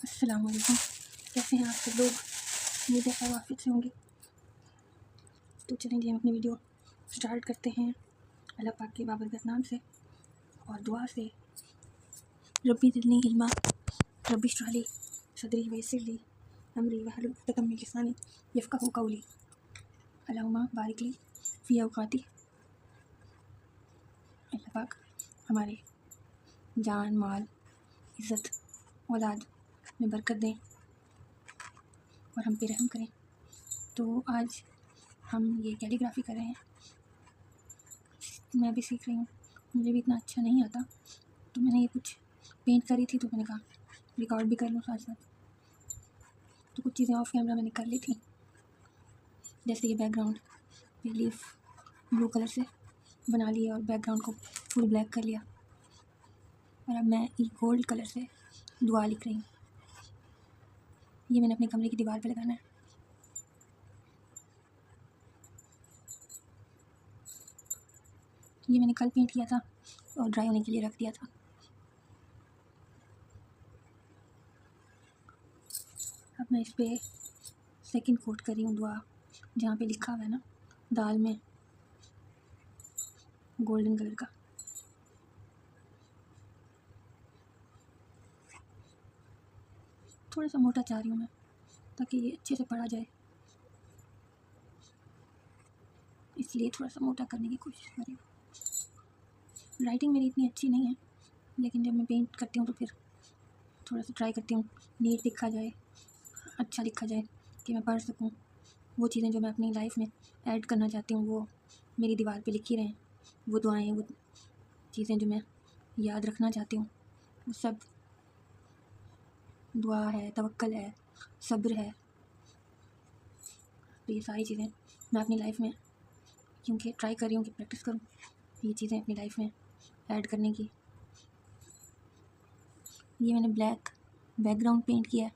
अस्सलाम वालेकुम। कैसे हैं आप सब लोग? उम्मीद है सब आफियत से होंगे। तो चलेंगे हम अपनी वीडियो स्टार्ट करते हैं अल्लाह पाक के बाबरकत नाम से और दुआ से। रब्बी ज़िदनी इल्मा रब्बी इश्रह ली सदरी वयस्सिर ली अमरी वहलुल उक़दतम मिन लिसानी यफ़क़हू क़ौली। अल्लाहुम्मा बारिक ली फ़ी औक़ाती। अल्लाह पाक हमारे जान, माल, इज़्ज़त, औलाद में बरकत दें और हम पे रहम करें। तो आज हम ये कैलीग्राफी कर रहे हैं। मैं भी सीख रही हूँ, मुझे भी इतना अच्छा नहीं आता, तो मैंने ये कुछ पेंट करी थी, तो मैंने कहा रिकॉर्ड भी कर लूँ साथ साथ। तो कुछ चीज़ें ऑफ कैमरा मैंने कर ली थी, जैसे ये बैकग्राउंड पे लीफ ब्लू कलर से बना लिया और बैकग्राउंड को फुल ब्लैक कर लिया। और अब मैं ये गोल्ड कलर से दुआ लिख रही हूँ। ये मैंने अपने कमरे की दीवार पे लगाना है। ये मैंने कल पेंट किया था और ड्राई होने के लिए रख दिया था। अब मैं इस पर सेकंड कोट कर रही हूँ दुआ, जहाँ पे लिखा हुआ है ना दाल में गोल्डन कलर का। थोड़ा सा मोटा चाह रही हूँ मैं, ताकि ये अच्छे से पढ़ा जाए, इसलिए थोड़ा सा मोटा करने की कोशिश कर रही हूँ। राइटिंग मेरी इतनी अच्छी नहीं है, लेकिन जब मैं पेंट करती हूँ तो फिर थोड़ा सा ट्राई करती हूँ नीट लिखा जाए, अच्छा लिखा जाए कि मैं पढ़ सकूँ। वो चीज़ें जो मैं अपनी लाइफ में ऐड करना चाहती हूँ वो मेरी दीवार पे लिखी रहें। वो दुआएं, वो चीज़ें जो मैं याद रखना चाहती हूँ, वो सब दुआ है, तवक्कल है, सब्र है। तो ये सारी चीज़ें मैं अपनी लाइफ में क्योंकि ट्राई कर रही हूँ कि प्रैक्टिस करूँ ये चीज़ें अपनी लाइफ में ऐड करने की। ये मैंने ब्लैक बैकग्राउंड पेंट किया है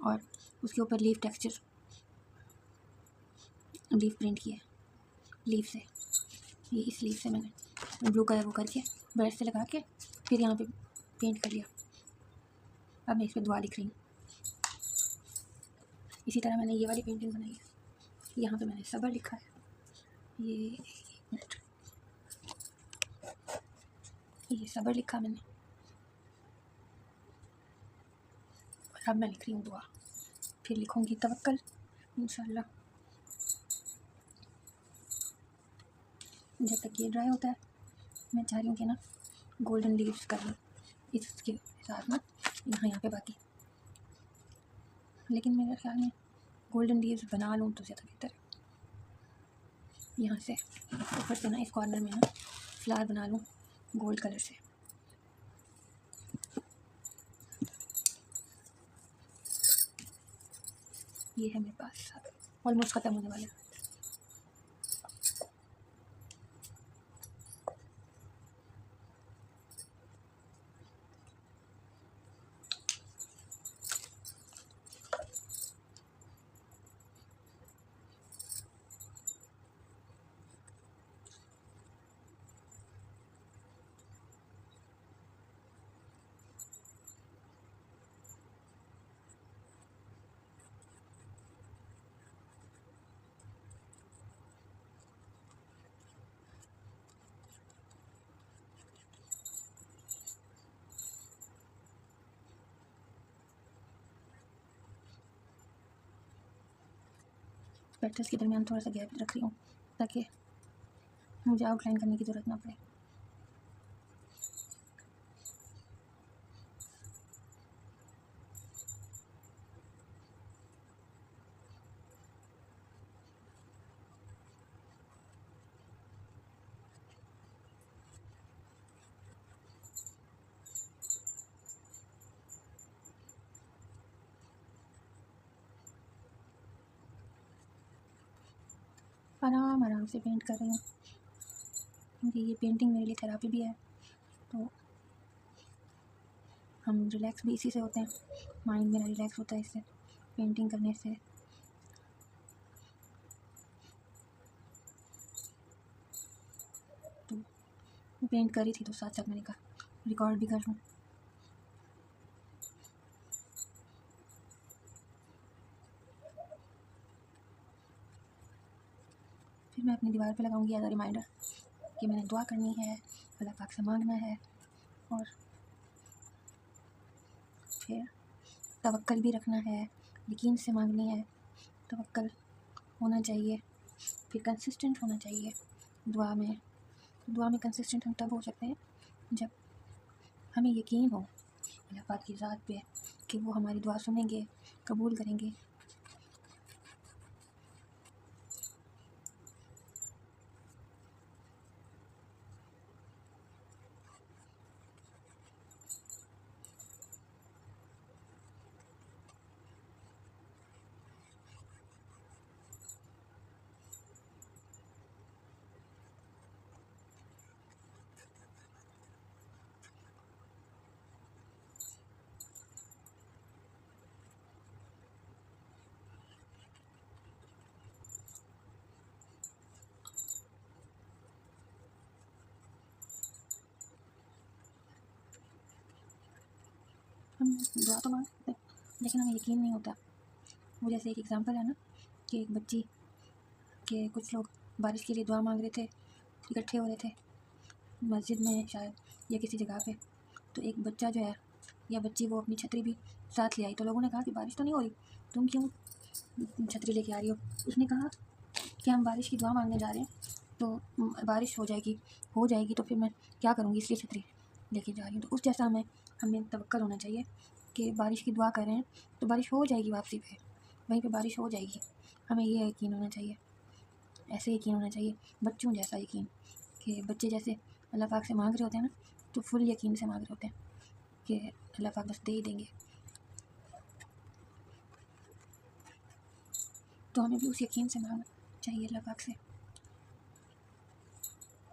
और उसके ऊपर लीफ टेक्सचर लीफ प्रिंट किया है लीफ से। ये इस लीफ से मैंने ब्लू कलर वो करके ब्रश से लगा के फिर यहाँ पे पेंट कर लिया। अब मैं इस पर दुआ लिख रही हूँ। इसी तरह मैंने ये वाली पेंटिंग बनाई है। यहाँ पे मैंने सब्र लिखा है। ये सब्र लिखा मैंने। और अब मैं लिख रही हूँ दुआ, फिर लिखूँगी तवक्कल इंशाल्लाह। जब तक ये ड्राई होता है मैं चाह रही हूँ कि ना गोल्डन लीव्स कर लूँ इसके साथ ना यहाँ पे बाकी, लेकिन मेरे ख्याल में गोल्डन लीव्स बना लूँ तो ज़्यादा बेहतर है। यहाँ से ऊपर से ना इस कॉर्नर में ना फ्लावर बना लूँ गोल्ड कलर से। ये है मेरे पास, ऑलमोस्ट ख़त्म होने वाला है। पेटल्स के दरमियान थोड़ा सा गैप रख रही हूँ ताकि मुझे आउटलाइन करने की ज़रूरत ना पड़े। आराम आराम से पेंट कर रही हूँ क्योंकि ये पेंटिंग मेरे लिए थेरापी भी है। तो हम रिलैक्स भी इसी से होते हैं, माइंड मेरा रिलैक्स होता है इससे, पेंटिंग करने से। तो पेंट करी थी तो साथ साथ मैंने कहा रिकॉर्ड भी कर लूँ। फिर मैं अपनी दीवार पे लगाऊंगी एज अ रिमाइंडर कि मैंने दुआ करनी है, अल्लाह पाक से मांगना है, और फिर तवक्कल भी रखना है, यकीन से मांगनी है, तवक्कल होना चाहिए, फिर कंसिस्टेंट होना चाहिए दुआ में। दुआ में कंसिस्टेंट हम तब हो सकते हैं जब हमें यकीन हो अल्लाह पाक की ज़ात पे कि वो हमारी दुआ सुनेंगे, कबूल करेंगे। हम दुआ तो मांगते हैं लेकिन हमें यकीन नहीं होता। वो जैसे एक एग्ज़ाम्पल है ना कि एक बच्ची के कुछ लोग बारिश के लिए दुआ मांग रहे थे, इकट्ठे हो रहे थे मस्जिद में शायद या किसी जगह पे। तो एक बच्चा जो है या बच्ची वो अपनी छतरी भी साथ ले आई। तो लोगों ने कहा कि बारिश तो नहीं हो रही, तुम क्यों छतरी लेके आ रही हो? उसने कहा कि हम बारिश की दुआ मांगने जा रहे हैं, तो बारिश हो जाएगी तो फिर मैं क्या करूँगी, इसलिए छतरी लेके जा रही हूँ। तो उस जैसा हमें तवक्कल होना चाहिए कि बारिश की दुआ कर रहे हैं तो बारिश हो जाएगी, वापसी पे वहीं पे बारिश हो जाएगी। हमें ये यकीन होना चाहिए, ऐसे यकीन होना चाहिए, बच्चों जैसा यकीन कि बच्चे जैसे अल्लाह पाक से मांग रहे होते हैं ना, तो फुल यकीन से मांग रहे होते हैं कि अल्लाह पाक बस दे ही देंगे। तो हमें भी उस यकीन से मांगना चाहिए अल्लाह पाक से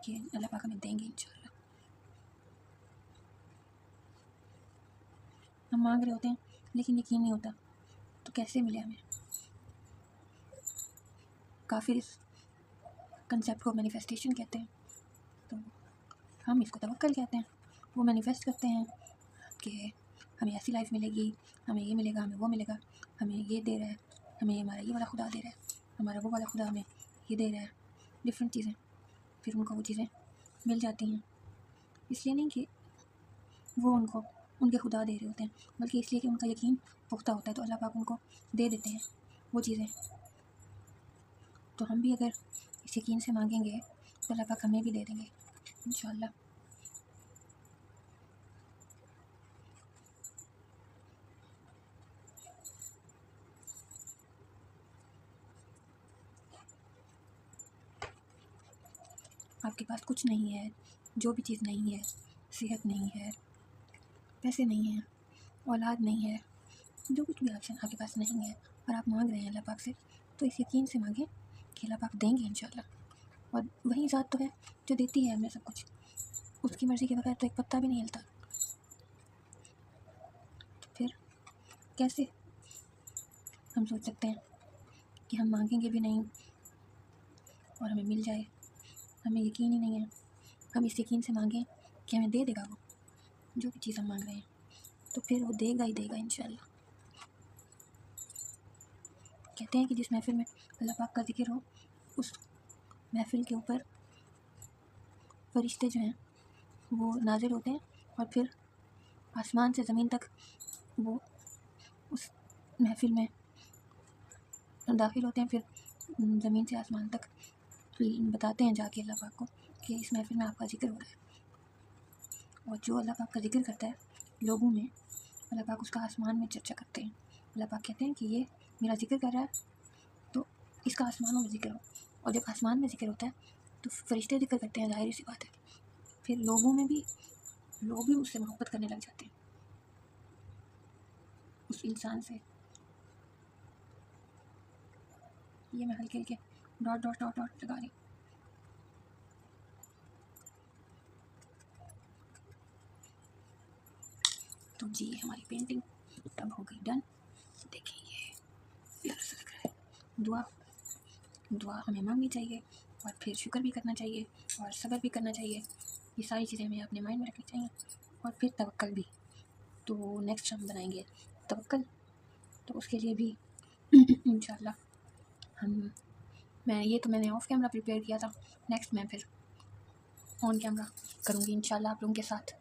कि अल्लाह पाक हमें देंगे इंशाल्लाह। हम मांग रहे होते हैं लेकिन यकीन नहीं होता, तो कैसे मिले हमें? काफ़ी इस कंसेप्ट को मैनिफेस्टेशन कहते हैं, तो हम इसको तवक्कल कहते हैं। वो मैनिफेस्ट करते हैं कि हमें ऐसी लाइफ मिलेगी, हमें ये मिलेगा, हमें वो मिलेगा, हमें ये दे रहा है, हमें हमारा ये वाला खुदा दे रहा है, हमारा वो वाला खुदा हमें ये दे रहा है, डिफरेंट चीज़ें। फिर उनको वो चीज़ें मिल जाती हैं, इसलिए नहीं कि वो उनको उनके खुदा दे रहे होते हैं, बल्कि इसलिए कि उनका यकीन पुख्ता होता है, तो अल्लाह पाक उनको दे देते हैं वो चीज़ें। तो हम भी अगर इस यकीन से मांगेंगे तो अल्लाह पाक हमें भी दे देंगे इंशाल्लाह। आपके पास कुछ नहीं है, जो भी चीज़ नहीं है, सेहत नहीं है, पैसे नहीं हैं, औलाद नहीं है, जो कुछ भी ऑप्शन आपके पास नहीं है और आप मांग रहे हैं अल्लाह पाक से, तो इस यकीन से मांगें कि अल्लाह पाक देंगे इंशाल्लाह। और वही ज़ात तो है जो देती है हमें सब कुछ, उसकी मर्ज़ी के बगैर तो एक पत्ता भी नहीं हिलता। तो फिर कैसे हम सोच सकते हैं कि हम मांगेंगे भी नहीं और हमें मिल जाए? हमें यकीन ही नहीं है। हम इस यकीन से मांगें कि हमें दे देगा वो जो भी चीज़ हम मांग रहे हैं, तो फिर वो देगा ही देगा इंशाल्लाह। कहते हैं कि जिस महफिल में अल्लाह पाक का जिक्र हो, उस महफिल के ऊपर फरिश्ते जो हैं वो नाजिल होते हैं और फिर आसमान से ज़मीन तक वो उस महफिल में दाखिल होते हैं। फिर ज़मीन से आसमान तक बताते हैं जाके अल्लाह पाक को कि इस महफिल में आपका जिक्र हो रहा है। और जो अल्लाह पाक का जिक्र करता है लोगों में, अल्लाह पाक उसका आसमान में चर्चा करते हैं। अल्लाह पाक कहते हैं कि ये मेरा जिक्र कर रहा है, तो इसका आसमानों में जिक्र हो। और जब आसमान में जिक्र होता है तो फरिश्ते जिक्र करते हैं, ज़ाहिर सी बात है। फिर लोगों में भी लोग भी उससे मोहब्बत करने लग जाते हैं, उस इंसान से। ये मैं हल्के हल्के डॉट डॉट डॉट डॉट लगा रही हूँ। तो जी हमारी पेंटिंग अब हो गई डन। देखिए ये प्यारा सा लग रहा है। दुआ हमें मांगनी चाहिए और फिर शुक्र भी करना चाहिए और सब्र भी करना चाहिए। ये सारी चीज़ें हमें अपने माइंड में रखनी चाहिए। और फिर तवक्कल भी, तो नेक्स्ट हम बनाएंगे तवक्कल, तो उसके लिए भी इंशाल्लाह हम ये तो मैंने ऑफ कैमरा प्रिपेयर किया था, नेक्स्ट मैं फिर ऑन कैमरा करूँगी इंशाल्लाह आप लोगों के साथ।